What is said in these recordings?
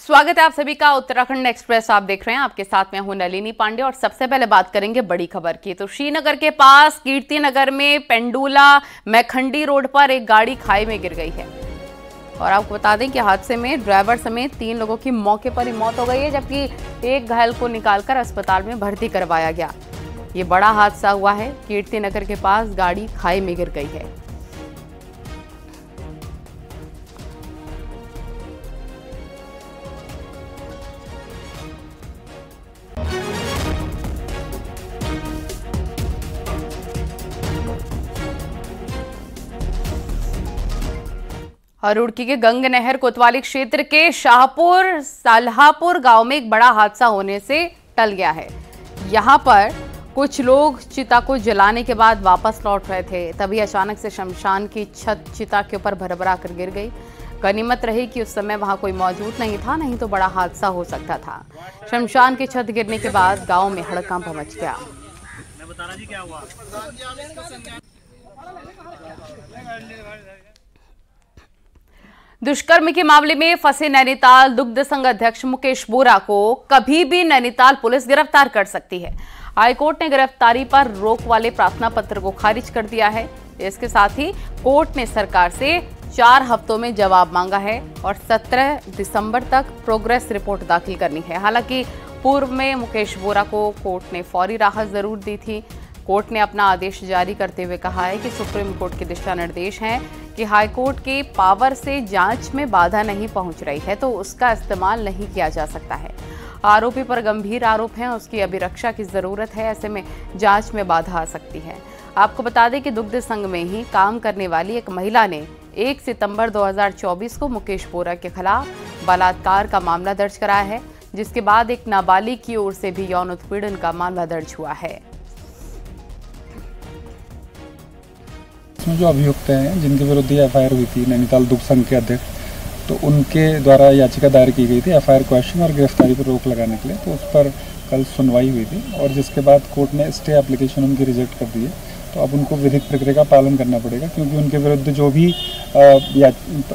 स्वागत है आप सभी का उत्तराखंड एक्सप्रेस। आप देख रहे हैं, आपके साथ मैं हूं नलिनी पांडे और सबसे पहले बात करेंगे बड़ी खबर की। तो श्रीनगर के पास कीर्ति नगर में पेंडुला मैखंडी रोड पर एक गाड़ी खाई में गिर गई है और आपको बता दें कि हादसे में ड्राइवर समेत 3 लोगों की मौके पर ही मौत हो गई है, जबकि एक घायल को निकालकर अस्पताल में भर्ती करवाया गया। ये बड़ा हादसा हुआ है, कीर्ति नगर के पास गाड़ी खाई में गिर गई है। और रुड़की के गंग नहर कोतवाली क्षेत्र के शाहपुर साल्हापुर गांव में एक बड़ा हादसा होने से टल गया है। यहां पर कुछ लोग चिता को जलाने के बाद वापस लौट रहे थे, तभी अचानक से शमशान की छत चिता के ऊपर भरभरा कर गिर गई। गनीमत रही कि उस समय वहां कोई मौजूद नहीं था, नहीं तो बड़ा हादसा हो सकता था। शमशान की छत गिरने के बाद गांव में हड़कंप मच गया। दुष्कर्म के मामले में फंसे नैनीताल दुग्ध संघ अध्यक्ष मुकेश बोरा को कभी भी नैनीताल पुलिस गिरफ्तार कर सकती है। हाईकोर्ट ने गिरफ्तारी पर रोक वाले प्रार्थना पत्र को खारिज कर दिया है। इसके साथ ही कोर्ट ने सरकार से 4 हफ्तों में जवाब मांगा है और 17 दिसंबर तक प्रोग्रेस रिपोर्ट दाखिल करनी है। हालांकि पूर्व में मुकेश बोरा को कोर्ट ने फौरी राहत जरूर दी थी। कोर्ट ने अपना आदेश जारी करते हुए कहा है कि सुप्रीम कोर्ट के दिशा निर्देश हैं कि हाईकोर्ट के पावर से जांच में बाधा नहीं पहुंच रही है तो उसका इस्तेमाल नहीं किया जा सकता है। आरोपी पर गंभीर आरोप हैं, उसकी अभिरक्षा की जरूरत है, ऐसे में जांच में बाधा आ सकती है। आपको बता दें कि दुग्ध संघ में ही काम करने वाली एक महिला ने 1 सितंबर 2024 को मुकेश बोरा के खिलाफ बलात्कार का मामला दर्ज कराया है, जिसके बाद एक नाबालिग की ओर से भी यौन उत्पीड़न का मामला दर्ज हुआ है। इसमें जो अभियुक्त हैं जिनके विरुद्ध एफआईआर हुई थी नैनीताल दुग्ध संघ के अध्यक्ष, तो उनके द्वारा याचिका दायर की गई थी एफआईआर क्वेश्चन और गिरफ्तारी पर रोक लगाने के लिए। तो उस पर कल सुनवाई हुई थी और जिसके बाद कोर्ट ने स्टे एप्लीकेशन उनकी रिजेक्ट कर दी है। तो अब उनको विधिक प्रक्रिया का पालन करना पड़ेगा, क्योंकि उनके विरुद्ध जो भी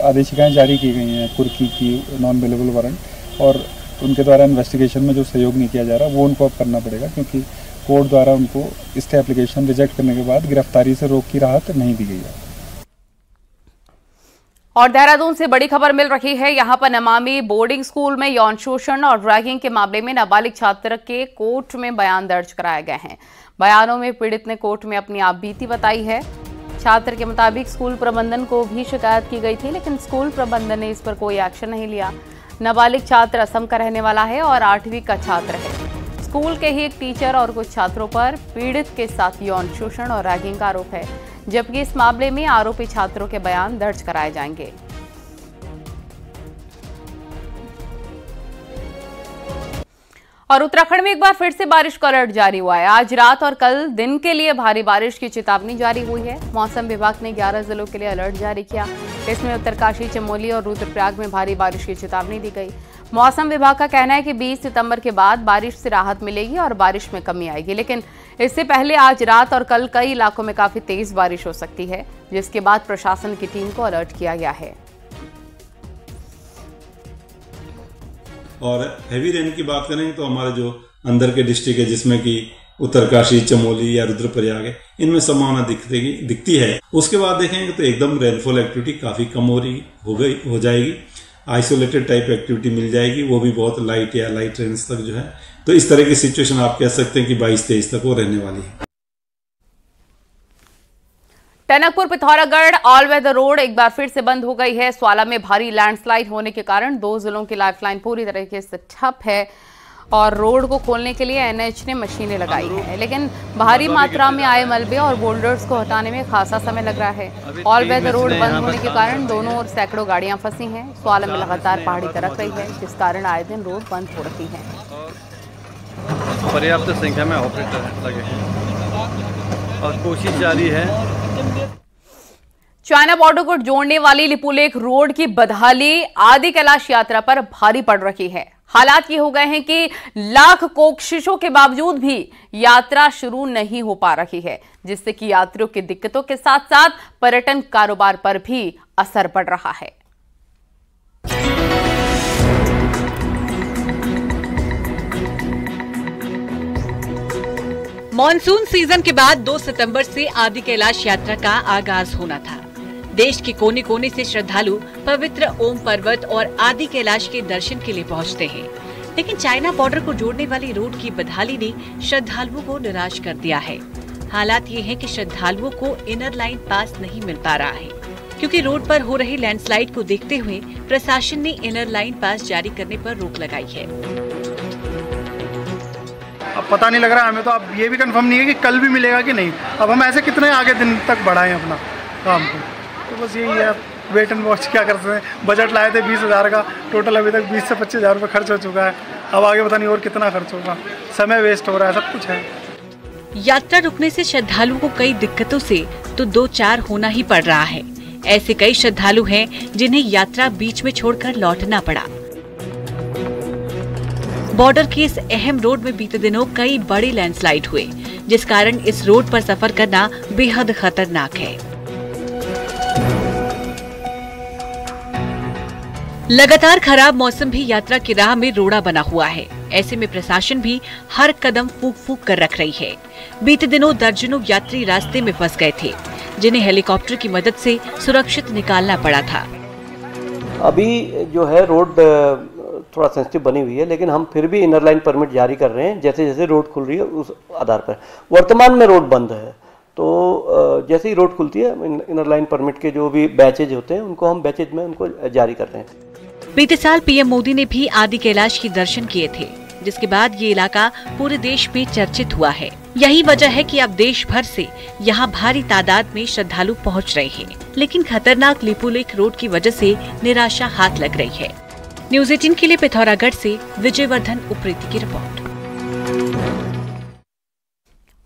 आदेशिकाएँ जारी की गई हैं कुर्की की नॉन अवेलेबल वारंट और उनके द्वारा इन्वेस्टिगेशन में जो सहयोग नहीं किया जा रहा वो उनको अब करना पड़ेगा, क्योंकि कोर्ट द्वारा उनको स्टे एप्लीकेशन रिजेक्ट करने के बाद गिरफ्तारी से रोक की राहत नहीं दी गई है। और देहरादून से बड़ी खबर मिल रही है। यहां पर नमामि बोर्डिंग स्कूल में यौन शोषण और रैगिंग के मामले में नाबालिग छात्र के कोर्ट में बयान दर्ज कराए गए हैं। बयानों में पीड़ित ने कोर्ट में अपनी आपबीती बताई है। छात्र के मुताबिक स्कूल प्रबंधन को भी शिकायत की गई थी, लेकिन स्कूल प्रबंधन ने इस पर कोई एक्शन नहीं लिया। नाबालिग छात्र असम का रहने वाला है और 8वीं का छात्र है। स्कूल के ही एक टीचर और कुछ छात्रों पर पीड़ित के साथ यौन शोषण और रैगिंग का आरोप है, जबकि इस मामले में आरोपी छात्रों के बयान दर्ज कराए जाएंगे। और उत्तराखंड में एक बार फिर से बारिश का अलर्ट जारी हुआ है। आज रात और कल दिन के लिए भारी बारिश की चेतावनी जारी हुई है। मौसम विभाग ने 11 जिलों के लिए अलर्ट जारी किया। इसमें उत्तरकाशी, चमोली और रुद्रप्रयाग में भारी बारिश की चेतावनी दी गई। मौसम विभाग का कहना है कि 20 सितंबर के बाद बारिश से राहत मिलेगी और बारिश में कमी आएगी, लेकिन इससे पहले आज रात और कल कई इलाकों में काफी तेज बारिश हो सकती है, जिसके बाद प्रशासन की टीम को अलर्ट किया गया है। और हैवी रेन की बात करें तो हमारे जो अंदर के डिस्ट्रिक्ट है, जिसमें कि उत्तरकाशी, चमोली या रुद्रप्रयाग है, इनमें संभावना दिखती है। उसके बाद देखेंगे तो एकदम रेनफॉल एक्टिविटी काफी कम हो जाएगी। आइसोलेटेड टाइप एक्टिविटी मिल जाएगी, वो भी बहुत लाइट या लाइट रेंज तक जो है। तो इस तरह की सिचुएशन आप कह सकते हैं कि 22-23 तक वो रहने वाली है। Tanakpur Pithoragarh all weather road एक बार फिर से बंद हो गई है। स्वाला में भारी लैंडस्लाइड होने के कारण 2 जिलों की लाइफलाइन पूरी तरीके से ठप है और रोड को खोलने के लिए एनएच ने मशीनें लगाई है, लेकिन भारी मात्रा में आए मलबे और बोल्डर्स को हटाने में खासा समय लग रहा है। ऑल वेदर रोड बंद होने के कारण दोनों ओर सैकड़ों गाड़ियां फंसी हैं। स्वाला में लगातार पहाड़ी दरक रही है, जिस कारण आए दिन रोड बंद हो रही है। पर्याप्त संख्या में ऑपरेटर लगे हैं और कोशिश जारी है। चाइना बॉर्डर को जोड़ने वाली लिपुलेख रोड की बदहाली आदि कैलाश यात्रा पर भारी पड़ रही है। हालात ये हो गए हैं कि लाख कोशिशों के बावजूद भी यात्रा शुरू नहीं हो पा रही है, जिससे कि यात्रियों की दिक्कतों के साथ साथ पर्यटन कारोबार पर भी असर पड़ रहा है। मॉनसून सीजन के बाद 2 सितंबर से आदि कैलाश यात्रा का आगाज होना था। देश के कोने कोने से श्रद्धालु पवित्र ओम पर्वत और आदि कैलाश के दर्शन के लिए पहुंचते हैं, लेकिन चाइना बॉर्डर को जोड़ने वाली रोड की बदहाली ने श्रद्धालुओं को निराश कर दिया है। हालात ये है कि श्रद्धालुओं को इनर लाइन पास नहीं मिल पा रहा है, क्योंकि रोड पर हो रही लैंडस्लाइड को देखते हुए प्रशासन ने इनर लाइन पास जारी करने पर रोक लगाई है। अब पता नहीं लग रहा हमें तो, अब ये भी कंफर्म नहीं है कि कल भी मिलेगा कि नहीं। अब हम ऐसे कितने आगे दिन तक बढ़ाएं अपना काम को, तो बस यही है, वेट एंड वॉच क्या कर सकते हैं। बजट लाए थे 20,000 का, टोटल अभी तक 20 से 25,000 रुपये खर्च हो चुका है। अब आगे पता नहीं और कितना खर्च होगा, समय वेस्ट हो रहा है, सब कुछ है। यात्रा रुकने से श्रद्धालुओं को कई दिक्कतों से तो 2-4 होना ही पड़ रहा है। ऐसे कई श्रद्धालु हैं जिन्हें यात्रा बीच में छोड़कर लौटना पड़ा। बॉर्डर के इस अहम रोड में बीते दिनों कई बड़े लैंडस्लाइड हुए, जिस कारण इस रोड पर सफर करना बेहद खतरनाक है। लगातार खराब मौसम भी यात्रा की राह में रोड़ा बना हुआ है। ऐसे में प्रशासन भी हर कदम फूंक फूंक कर रख रही है। बीते दिनों दर्जनों यात्री रास्ते में फंस गए थे, जिन्हें हेलीकॉप्टर की मदद से सुरक्षित निकालना पड़ा था। अभी जो है रोड थोड़ा सेंसिटिव बनी हुई है, लेकिन हम फिर भी इनर लाइन परमिट जारी कर रहे हैं। जैसे जैसे रोड खुल रही है उस आधार पर। वर्तमान में रोड बंद है, तो जैसे ही रोड खुलती है इनर लाइन परमिट के जो भी बैचेज होते हैं उनको हम बैचेज में उनको जारी कर रहे हैं। बीते साल पीएम मोदी ने भी आदि कैलाश के दर्शन किए थे, जिसके बाद ये इलाका पूरे देश में चर्चित हुआ है। यही वजह है कि अब देश भर से यहाँ भारी तादाद में श्रद्धालु पहुँच रहे हैं, लेकिन खतरनाक लिपुलेख रोड की वजह से निराशा हाथ लग रही है। न्यूज़ 18 के लिए पिथौरागढ़ से विजयवर्धन उप्रेती की रिपोर्ट।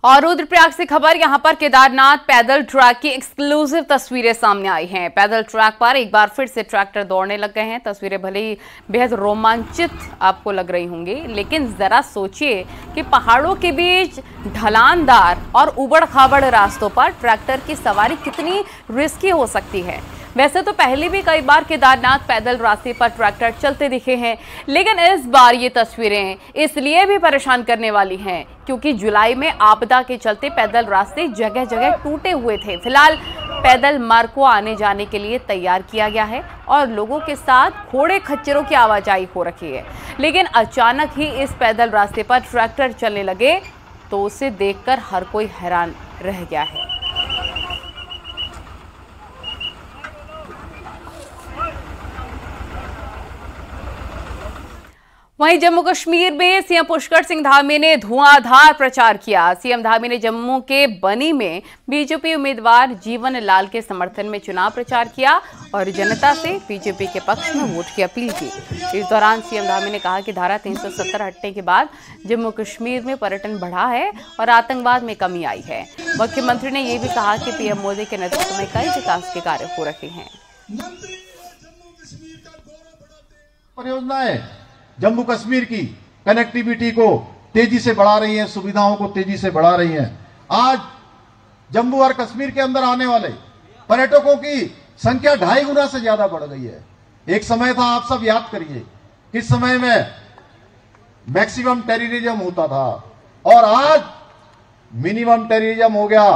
और रुद्रप्रयाग से खबर, यहां पर केदारनाथ पैदल ट्रैक की एक्सक्लूसिव तस्वीरें सामने आई हैं। पैदल ट्रैक पर एक बार फिर से ट्रैक्टर दौड़ने लग गए हैं। तस्वीरें भले ही बेहद रोमांचित आपको लग रही होंगी, लेकिन जरा सोचिए कि पहाड़ों के बीच ढलानदार और उबड़ खाबड़ रास्तों पर ट्रैक्टर की सवारी कितनी रिस्की हो सकती है। वैसे तो पहले भी कई बार केदारनाथ पैदल रास्ते पर ट्रैक्टर चलते दिखे हैं, लेकिन इस बार ये तस्वीरें इसलिए भी परेशान करने वाली हैं क्योंकि जुलाई में आपदा के चलते पैदल रास्ते जगह जगह टूटे हुए थे। फिलहाल पैदल मार्ग को आने जाने के लिए तैयार किया गया है और लोगों के साथ घोड़े खच्चरों की आवाजाही हो रखी है, लेकिन अचानक ही इस पैदल रास्ते पर ट्रैक्टर चलने लगे तो उसे देखकर हर कोई हैरान रह गया है। वहीं जम्मू कश्मीर में सीएम पुष्कर सिंह धामी ने धुआंधार प्रचार किया। सीएम धामी ने जम्मू के बनी में बीजेपी उम्मीदवार जीवन लाल के समर्थन में चुनाव प्रचार किया और जनता से बीजेपी के पक्ष में वोट की अपील की। इस दौरान सीएम धामी ने कहा कि धारा 370 हटने के बाद जम्मू कश्मीर में पर्यटन बढ़ा है और आतंकवाद में कमी आई है। मुख्यमंत्री ने यह भी कहा कि पीएम मोदी के नेतृत्व में कई विकास के कार्य हो रहे हैं। परियोजनाएं जम्मू कश्मीर की कनेक्टिविटी को तेजी से बढ़ा रही है, सुविधाओं को तेजी से बढ़ा रही है। आज जम्मू और कश्मीर के अंदर आने वाले पर्यटकों की संख्या 2.5 गुना से ज्यादा बढ़ गई है। एक समय था, आप सब याद करिए, किस समय में मैक्सिमम टेररिज्म होता था और आज मिनिमम टेररिज्म हो गया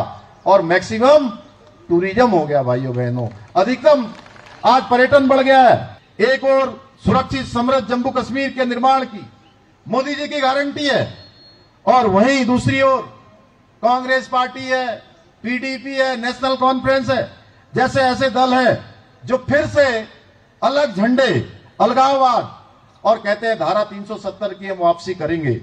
और मैक्सिमम टूरिज्म हो गया। भाइयों बहनों, अधिकतम आज पर्यटन बढ़ गया है। एक और सुरक्षित समृद्ध जम्मू कश्मीर के निर्माण की मोदी जी की गारंटी है और वहीं दूसरी ओर कांग्रेस पार्टी है, पीडीपी है, नेशनल कॉन्फ्रेंस है, जैसे ऐसे दल है जो फिर से अलग झंडे, अलगाववाद और कहते हैं धारा 370 की हम वापसी करेंगे।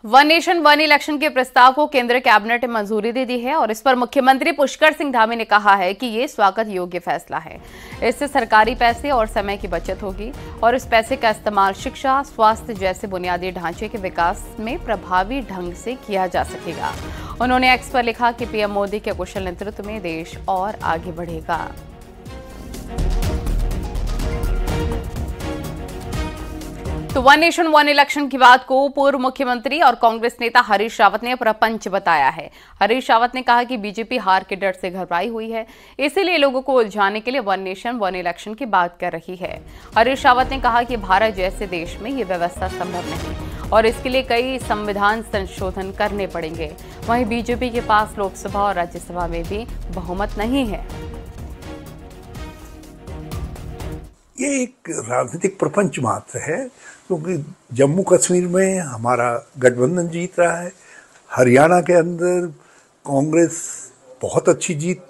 वन नेशन वन इलेक्शन के प्रस्ताव को केंद्र कैबिनेट ने मंजूरी दे दी है और इस पर मुख्यमंत्री पुष्कर सिंह धामी ने कहा है कि ये स्वागत योग्य फैसला है। इससे सरकारी पैसे और समय की बचत होगी और इस पैसे का इस्तेमाल शिक्षा, स्वास्थ्य जैसे बुनियादी ढांचे के विकास में प्रभावी ढंग से किया जा सकेगा। उन्होंने एक्स पर लिखा कि पीएम मोदी के कुशल नेतृत्व में देश और आगे बढ़ेगा। तो वन नेशन वन इलेक्शन की बात को पूर्व मुख्यमंत्री और कांग्रेस नेता हरीश रावत ने प्रपंच बताया है। हरीश रावत ने कहा कि बीजेपी हार के डर से घबराई हुई है, इसीलिए लोगों को उलझाने के लिए वन नेशन वन इलेक्शन की बात कर रही है। हरीश रावत ने कहा कि भारत जैसे देश में ये व्यवस्था संभव नहीं और इसके लिए कई संविधान संशोधन करने पड़ेंगे। वहीं बीजेपी के पास लोकसभा और राज्यसभा में भी बहुमत नहीं है। ये एक राजनीतिक प्रपंच मात्र है, क्योंकि जम्मू कश्मीर में हमारा गठबंधन जीत रहा है, हरियाणा के अंदर कांग्रेस बहुत अच्छी जीत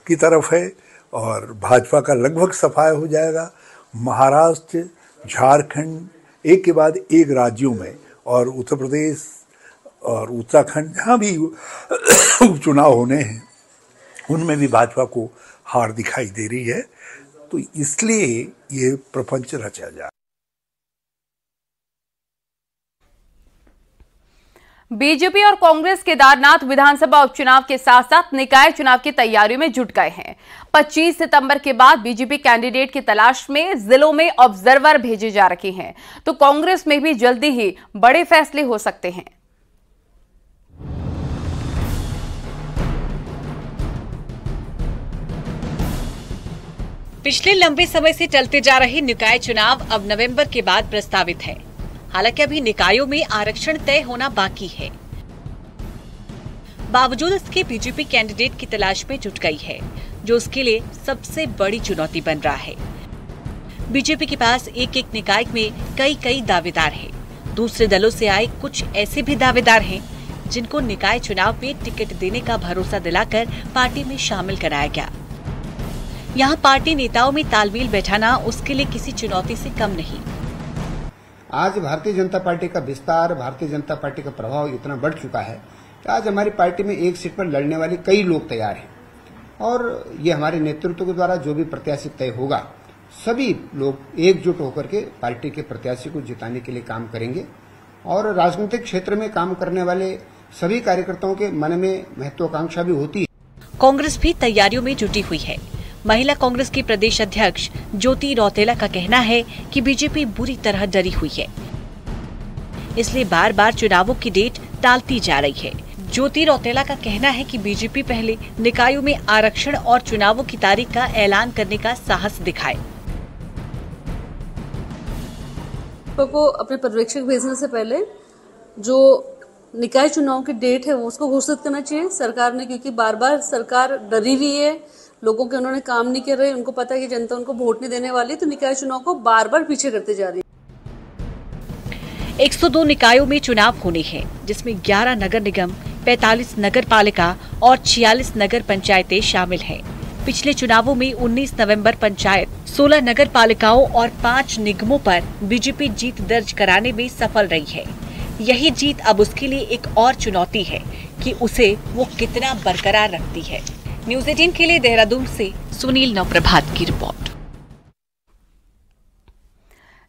की तरफ है और भाजपा का लगभग सफाया हो जाएगा। महाराष्ट्र, झारखंड एक के बाद एक राज्यों में और उत्तर प्रदेश और उत्तराखंड जहाँ भी उपचुनाव होने हैं उनमें भी भाजपा को हार दिखाई दे रही है, तो इसलिए ये प्रपंच रचा जा। बीजेपी और कांग्रेस केदारनाथ विधानसभा उपचुनाव के साथ साथ निकाय चुनाव की तैयारियों में जुट गए हैं। 25 सितंबर के बाद बीजेपी कैंडिडेट की तलाश में जिलों में ऑब्जर्वर भेजे जा रहे हैं, तो कांग्रेस में भी जल्दी ही बड़े फैसले हो सकते हैं। पिछले लंबे समय से चलते जा रहे निकाय चुनाव अब नवंबर के बाद प्रस्तावित है। हालांकि अभी निकायों में आरक्षण तय होना बाकी है। बावजूद इसके बीजेपी कैंडिडेट की तलाश में जुट गई है, जो उसके लिए सबसे बड़ी चुनौती बन रहा है। बीजेपी के पास एक एक निकाय में कई दावेदार हैं। दूसरे दलों से आए कुछ ऐसे भी दावेदार हैं जिनको निकाय चुनाव में टिकट देने का भरोसा दिलाकर पार्टी में शामिल कराया गया। यहाँ पार्टी नेताओं में तालमेल बैठाना उसके लिए किसी चुनौती से कम नहीं। आज भारतीय जनता पार्टी का विस्तार, भारतीय जनता पार्टी का प्रभाव इतना बढ़ चुका है कि आज हमारी पार्टी में एक सीट पर लड़ने वाले कई लोग तैयार हैं और ये हमारे नेतृत्व के द्वारा जो भी प्रत्याशी तय होगा, सभी लोग एकजुट होकर के पार्टी के प्रत्याशी को जिताने के लिए काम करेंगे और राजनीतिक क्षेत्र में काम करने वाले सभी कार्यकर्ताओं के मन में महत्वाकांक्षा भी होती है। कांग्रेस भी तैयारियों में जुटी हुई है। महिला कांग्रेस की प्रदेश अध्यक्ष ज्योति रौतेला का कहना है कि बीजेपी बुरी तरह डरी हुई है, इसलिए बार बार चुनावों की डेट टालती जा रही है। ज्योति रौतेला का कहना है कि बीजेपी पहले निकायों में आरक्षण और चुनावों की तारीख का ऐलान करने का साहस दिखाए। को अपने पर्यवेक्षक भेजने से पहले जो निकाय चुनाव की डेट है वो उसको घोषित करना चाहिए सरकार ने, क्योंकि बार बार सरकार डरी हुई है। लोगों के उन्होंने काम नहीं कर रहे, उनको पता है कि जनता उनको वोट नहीं देने वाली, तो निकाय चुनाव को बार बार पीछे करते जा रही है। 102 निकायों में चुनाव होने हैं, जिसमें 11 नगर निगम, 45 नगर पालिका और 46 नगर पंचायतें शामिल हैं। पिछले चुनावों में 19 नवंबर पंचायत, 16 नगर पालिकाओं और 5 निगमों पर बीजेपी जीत दर्ज कराने में सफल रही है। यही जीत अब उसके लिए एक और चुनौती है कि उसे वो कितना बरकरार रखती है। न्यूज़ 18 के लिए देहरादून से सुनील नवप्रभात की रिपोर्ट।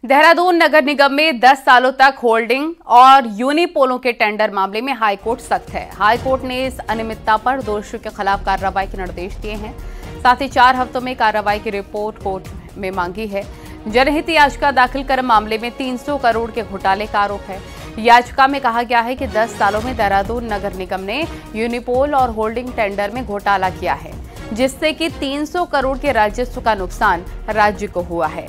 देहरादून नगर निगम में 10 सालों तक होल्डिंग और यूनिपोलों के टेंडर मामले में हाईकोर्ट सख्त है। हाईकोर्ट ने इस अनियमितता पर दोषियों के खिलाफ कार्रवाई के निर्देश दिए हैं। साथ ही 4 हफ्तों में कार्रवाई की रिपोर्ट कोर्ट में मांगी है। जनहित याचिका दाखिल कर मामले में 300 करोड़ के घोटाले का आरोप है। याचिका में कहा गया है कि 10 सालों में देहरादून नगर निगम ने यूनिपोल और होल्डिंग टेंडर में घोटाला किया है, जिससे कि 300 करोड़ के राजस्व का नुकसान राज्य को हुआ है।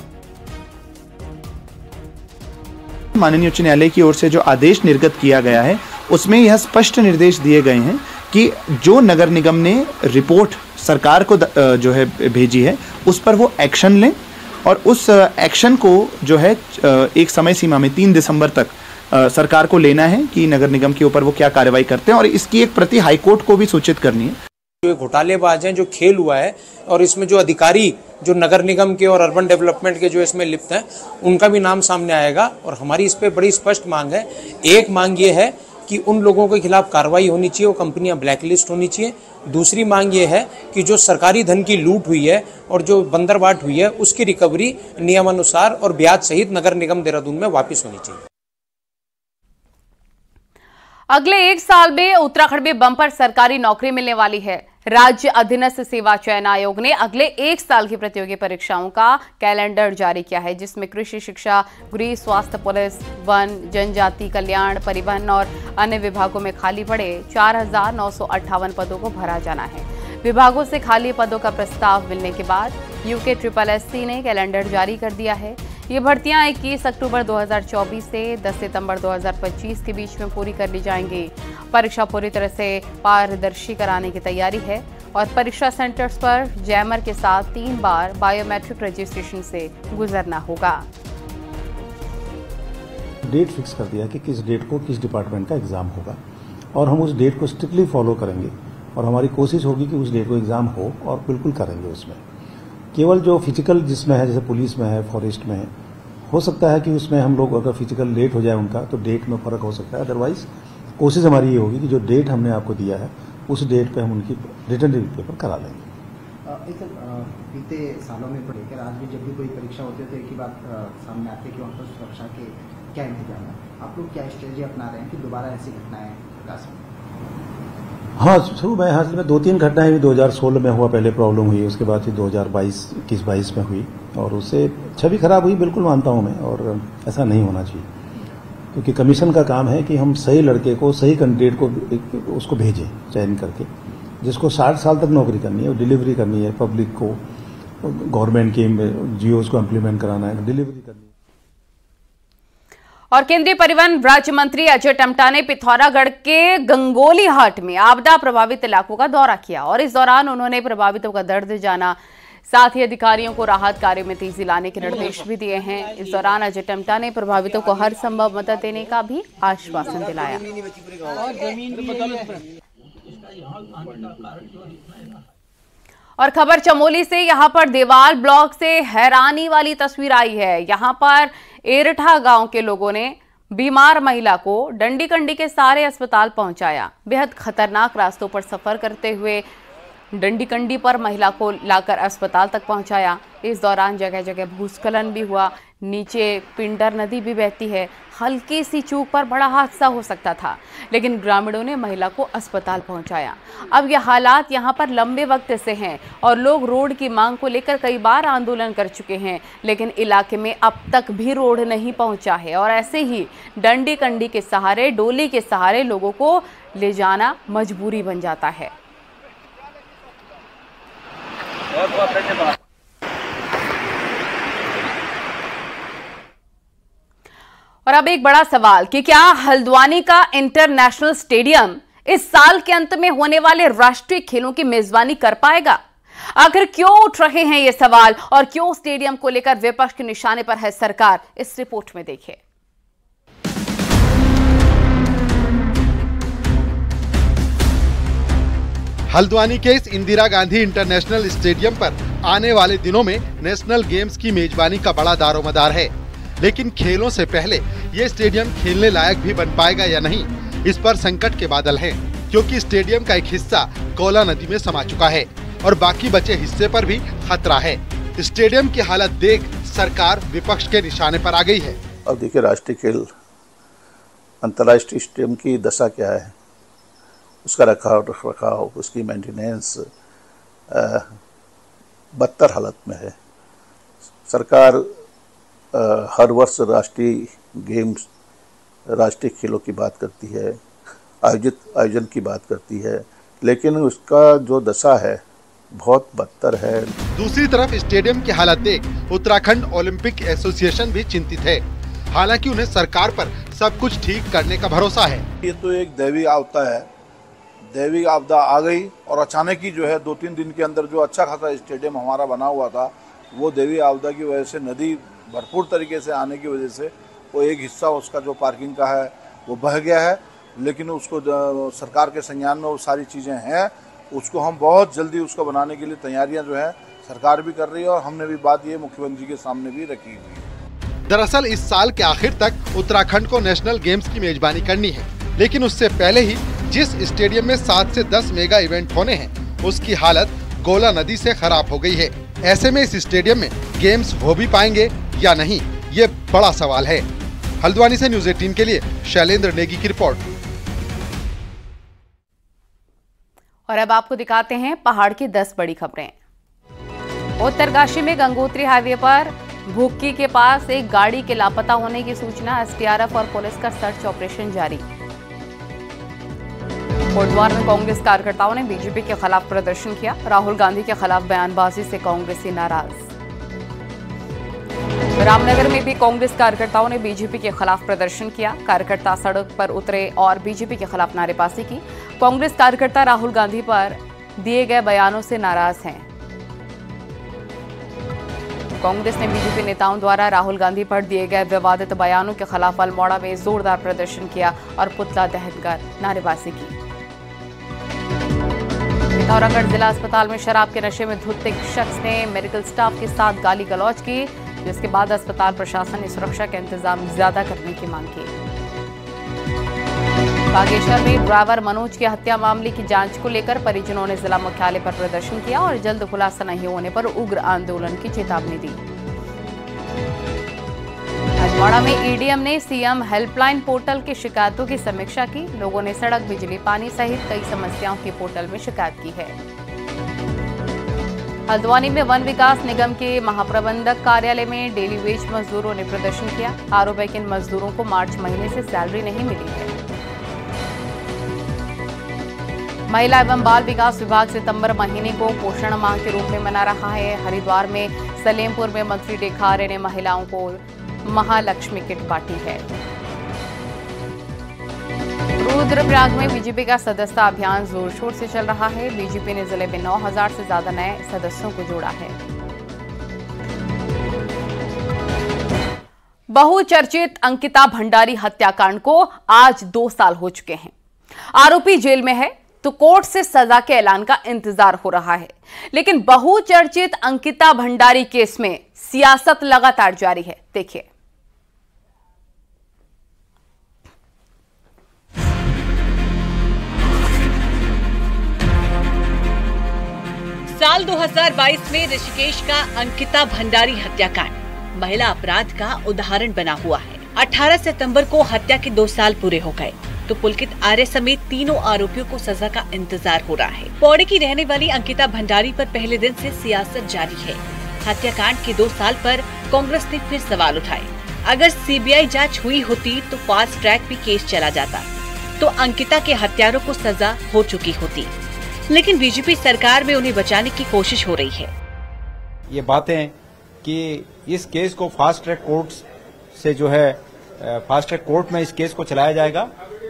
माननीय उच्च न्यायालय की ओर से जो आदेश निर्गत किया गया है उसमें यह स्पष्ट निर्देश दिए गए हैं कि जो नगर निगम ने रिपोर्ट सरकार को जो है भेजी है उस पर वो एक्शन लें और उस एक्शन को जो है एक समय सीमा में 3 दिसंबर तक सरकार को लेना है कि नगर निगम के ऊपर वो क्या कार्रवाई करते हैं और इसकी एक प्रति हाईकोर्ट को भी सूचित करनी है। जो घोटालेबाज हैं, जो खेल हुआ है और इसमें जो अधिकारी जो नगर निगम के और अर्बन डेवलपमेंट के जो इसमें लिप्त हैं उनका भी नाम सामने आएगा और हमारी इस पे बड़ी स्पष्ट मांग है। एक मांग ये है कि उन लोगों के खिलाफ कार्रवाई होनी चाहिए, वो कंपनियां ब्लैकलिस्ट होनी चाहिए। दूसरी मांग ये है कि जो सरकारी धन की लूट हुई है और जो बंदरबाट हुई है उसकी रिकवरी नियमानुसार और ब्याज सहित नगर निगम देहरादून में वापस होनी चाहिए। अगले 1 साल में उत्तराखंड में बम्पर सरकारी नौकरी मिलने वाली है। राज्य अधीनस्थ सेवा चयन आयोग ने अगले 1 साल की प्रतियोगी परीक्षाओं का कैलेंडर जारी किया है, जिसमें कृषि, शिक्षा, गृह, स्वास्थ्य, पुलिस, वन, जनजाति कल्याण, परिवहन और अन्य विभागों में खाली पड़े 4,958 पदों को भरा जाना है। विभागों से खाली पदों का प्रस्ताव मिलने के बाद UKSSC ने कैलेंडर जारी कर दिया है। ये भर्तियां 21 अक्टूबर 2024 से 10 सितंबर 2025 के बीच में पूरी कर ली जाएंगी। परीक्षा पूरी तरह से पारदर्शी कराने की तैयारी है और परीक्षा सेंटर्स पर जैमर के साथ 3 बार बायोमेट्रिक रजिस्ट्रेशन से गुजरना होगा। डेट फिक्स कर दिया कि किस डेट को किस डिपार्टमेंट का एग्जाम होगा और हम उस डेट को स्ट्रिक्टली फॉलो करेंगे और हमारी कोशिश होगी कि उस डेट को एग्जाम हो और बिल्कुल करेंगे। उसमें केवल जो फिजिकल जिसमें है, जैसे पुलिस में है, फॉरेस्ट में है, हो सकता है कि उसमें हम लोग अगर फिजिकल लेट हो जाए उनका तो डेट में फर्क हो सकता है। अदरवाइज कोशिश हमारी ये होगी कि जो डेट हमने आपको दिया है उस डेट पे हम उनकी रिटर्न पेपर करा लेंगे। बीते सालों में लेकर आज भी जब भी कोई परीक्षा होती है तो एक ही बात सामने आती है कि वहाँ पर सुरक्षा के क्या इंतजाम है। आप लोग क्या स्ट्रेटजी अपना रहे हैं कि दोबारा ऐसी घटनाएं प्रकाश में? हाँ, शुरू में हासिल में 2-3 घटनाएं भी 2016 में हुआ, पहले प्रॉब्लम हुई, उसके बाद फिर 2021-22 में हुई और उससे छवि खराब हुई, बिल्कुल मानता हूं मैं, और ऐसा नहीं होना चाहिए क्योंकि कमीशन का काम है कि हम सही लड़के को, सही कैंडिडेट को उसको भेजें चयन करके, जिसको 60 साल तक नौकरी करनी है और डिलीवरी करनी है, पब्लिक को गवर्नमेंट के जीओस को इम्प्लीमेंट कराना है, डिलीवरी करनी है। और केंद्रीय परिवहन राज्य मंत्री अजय टम्टा ने पिथौरागढ़ के गंगोली हाट में आपदा प्रभावित इलाकों का दौरा किया और इस दौरान उन्होंने प्रभावितों का दर्द जाना, साथ ही अधिकारियों को राहत कार्य में तेजी लाने के निर्देश भी दिए हैं। इस दौरान अजय टम्टा ने प्रभावितों को हर संभव मदद देने का भी आश्वासन दिलाया। और खबर चमोली से, यहां पर देवाल ब्लॉक से हैरानी वाली तस्वीर आई है। यहां पर एरठा गांव के लोगों ने बीमार महिला को डंडी कंडी के सहारे अस्पताल पहुंचाया। बेहद खतरनाक रास्तों पर सफर करते हुए डंडी कंडी पर महिला को लाकर अस्पताल तक पहुंचाया। इस दौरान जगह जगह भूस्खलन भी हुआ, नीचे पिंडर नदी भी बहती है। हल्की सी चूक पर बड़ा हादसा हो सकता था, लेकिन ग्रामीणों ने महिला को अस्पताल पहुंचाया। अब यह हालात यहां पर लंबे वक्त से हैं और लोग रोड की मांग को लेकर कई बार आंदोलन कर चुके हैं, लेकिन इलाके में अब तक भी रोड नहीं पहुंचा है और ऐसे ही डंडी कंडी के सहारे, डोली के सहारे लोगों को ले जाना मजबूरी बन जाता है। और अब एक बड़ा सवाल कि क्या हल्द्वानी का इंटरनेशनल स्टेडियम इस साल के अंत में होने वाले राष्ट्रीय खेलों की मेजबानी कर पाएगा? आखिर क्यों उठ रहे हैं ये सवाल और क्यों स्टेडियम को लेकर विपक्ष के निशाने पर है सरकार? इस रिपोर्ट में देखिए। हल्द्वानी के इस इंदिरा गांधी इंटरनेशनल स्टेडियम पर आने वाले दिनों में नेशनल गेम्स की मेजबानी का बड़ा दारोमदार है, लेकिन खेलों से पहले ये स्टेडियम खेलने लायक भी बन पाएगा या नहीं, इस पर संकट के बादल हैं, क्योंकि स्टेडियम का एक हिस्सा कोला नदी में समा चुका है और बाकी बचे हिस्से पर भी खतरा है। स्टेडियम की हालत देख सरकार विपक्ष के निशाने पर आ गई है। अब देखिए, राष्ट्रीय खेल अंतर्राष्ट्रीय स्टेडियम की दशा क्या है, उसका रखरखाव, उसकी मेंटेनेंस बदतर हालत में है। सरकार हर वर्ष राष्ट्रीय गेम्स, राष्ट्रीय खेलों की बात करती है, आयोजन की बात करती है, लेकिन उसका जो दशा है बहुत बदतर है। दूसरी तरफ स्टेडियम की हालत देख उत्तराखंड ओलंपिक एसोसिएशन भी चिंतित है। हालांकि उन्हें सरकार पर सब कुछ ठीक करने का भरोसा है। ये तो एक दैवी आपदा है, दैवी आपदा आ गई और अचानक ही जो है 2-3 दिन के अंदर जो अच्छा खासा स्टेडियम हमारा बना हुआ था, वो दैवी आपदा की वजह से, नदी भरपूर तरीके से आने की वजह से वो एक हिस्सा उसका जो पार्किंग का है वो बह गया है। लेकिन उसको सरकार के संज्ञान में वो सारी चीज़ें हैं, उसको हम बहुत जल्दी उसको बनाने के लिए तैयारियां जो है सरकार भी कर रही है और हमने भी बात ये मुख्यमंत्री के सामने भी रखी हुई है। दरअसल इस साल के आखिर तक उत्तराखंड को नेशनल गेम्स की मेजबानी करनी है, लेकिन उससे पहले ही जिस स्टेडियम में 7 से 10 मेगा इवेंट होने हैं, उसकी हालत गोला नदी से खराब हो गई है। ऐसे में इस स्टेडियम में गेम्स हो भी पाएंगे या नहीं, ये बड़ा सवाल है। हल्द्वानी से न्यूज़ 18 के लिए शैलेंद्र नेगी की रिपोर्ट। और अब आपको दिखाते हैं पहाड़ की 10 बड़ी खबरें। उत्तरकाशी में गंगोत्री हाईवे पर भुक्की के पास एक गाड़ी के लापता होने की सूचना, एसडीआरएफ और पुलिस का सर्च ऑपरेशन जारी। कोटद्वार में कांग्रेस कार्यकर्ताओं ने बीजेपी के खिलाफ प्रदर्शन किया। राहुल गांधी के खिलाफ बयानबाजी से कांग्रेसी नाराज। रामनगर में भी कांग्रेस कार्यकर्ताओं ने बीजेपी के खिलाफ प्रदर्शन किया। कार्यकर्ता सड़क पर उतरे और बीजेपी के खिलाफ नारेबाजी की। कांग्रेस कार्यकर्ता राहुल गांधी पर दिए गए बयानों से नाराज हैं। कांग्रेस ने बीजेपी नेताओं द्वारा राहुल गांधी पर दिए गए विवादित बयानों के खिलाफ अल्मोड़ा में जोरदार प्रदर्शन किया और पुतला दहन कर नारेबाजी की। पिथौरागढ़ जिला अस्पताल में शराब के नशे में धुत एक शख्स ने मेडिकल स्टाफ के साथ गाली गलौज की, जिसके बाद अस्पताल प्रशासन ने सुरक्षा के इंतजाम ज्यादा करने की मांग की। बागेश्वर में ड्राइवर मनोज की हत्या मामले की जांच को लेकर परिजनों ने जिला मुख्यालय पर प्रदर्शन किया और जल्द खुलासा नहीं होने पर उग्र आंदोलन की चेतावनी दी। अल्मोड़ा में ईडीएम ने सीएम हेल्पलाइन पोर्टल की शिकायतों की समीक्षा की। लोगों ने सड़क, बिजली, पानी सहित कई समस्याओं की पोर्टल में शिकायत की है। हल्द्वानी में वन विकास निगम के महाप्रबंधक कार्यालय में डेली वेज मजदूरों ने प्रदर्शन किया। आरोप है कि इन मजदूरों को मार्च महीने से सैलरी नहीं मिली है। महिला एवं बाल विकास विभाग सितंबर महीने को पोषण माह के रूप में मना रहा है। हरिद्वार में सलेमपुर में मंत्री रेखा आर्य ने महिलाओं को महालक्ष्मी किट बांटी है। रुद्रप्रयाग में बीजेपी का सदस्यता अभियान जोर शोर से चल रहा है। बीजेपी ने जिले में 9000 से ज्यादा नए सदस्यों को जोड़ा है। बहुचर्चित अंकिता भंडारी हत्याकांड को आज 2 साल हो चुके हैं। आरोपी जेल में है तो कोर्ट से सजा के ऐलान का इंतजार हो रहा है। लेकिन बहुचर्चित अंकिता भंडारी केस में सियासत लगातार जारी है। देखिए। साल 2022 में ऋषिकेश का अंकिता भंडारी हत्याकांड महिला अपराध का उदाहरण बना हुआ है। 18 सितंबर को हत्या के 2 साल पूरे हो गए तो पुलकित आर्य समेत तीनों आरोपियों को सजा का इंतजार हो रहा है। पौड़ी की रहने वाली अंकिता भंडारी पर पहले दिन से सियासत जारी है। हत्याकांड के 2 साल पर कांग्रेस ने फिर सवाल उठाए। अगर सीबीआई जांच हुई होती तो फास्ट ट्रैक भी केस चला जाता तो अंकिता के हत्यारों को सजा हो चुकी होती। लेकिन बीजेपी सरकार में उन्हें बचाने की कोशिश हो रही है। ये बातें कि इस केस को फास्ट ट्रैक कोर्ट से जो है फास्ट ट्रैक कोर्ट में इस केस को चलाया जाएगा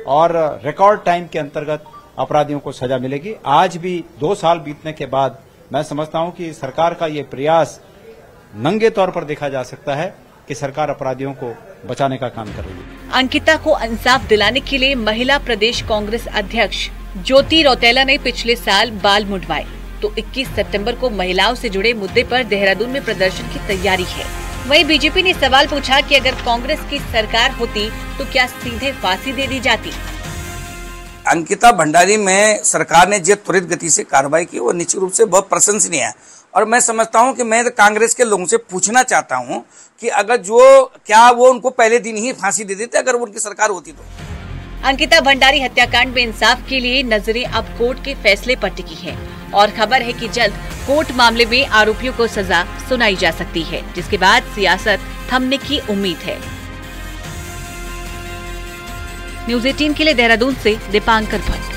और रिकॉर्ड टाइम के अंतर्गत अपराधियों को सजा मिलेगी। आज भी 2 साल बीतने के बाद मैं समझता हूं कि सरकार का ये प्रयास नंगे तौर पर देखा जा सकता है कि सरकार अपराधियों को बचाने का काम कर रही है। अंकिता को इंसाफ दिलाने के लिए महिला प्रदेश कांग्रेस अध्यक्ष ज्योति रौतेला ने पिछले साल बाल मुंडवाए तो 21 सितंबर को महिलाओं से जुड़े मुद्दे पर देहरादून में प्रदर्शन की तैयारी है। वहीं बीजेपी ने सवाल पूछा कि अगर कांग्रेस की सरकार होती तो क्या सीधे फांसी दे दी जाती। अंकिता भंडारी में सरकार ने जो त्वरित गति से कार्रवाई की वो निश्चित रूप से बहुत प्रशंसनीय है और मैं समझता हूं कि मैं तो कांग्रेस के लोगों से पूछना चाहता हूं कि अगर क्या वो उनको पहले दिन ही फांसी दे देते अगर उनकी सरकार होती तो। अंकिता भंडारी हत्याकांड में इंसाफ के लिए नजरें अब कोर्ट के फैसले पर टिकी हैं और खबर है कि जल्द कोर्ट मामले में आरोपियों को सजा सुनाई जा सकती है, जिसके बाद सियासत थमने की उम्मीद है। न्यूज़ 18 के लिए देहरादून से दीपांकर भट्ट।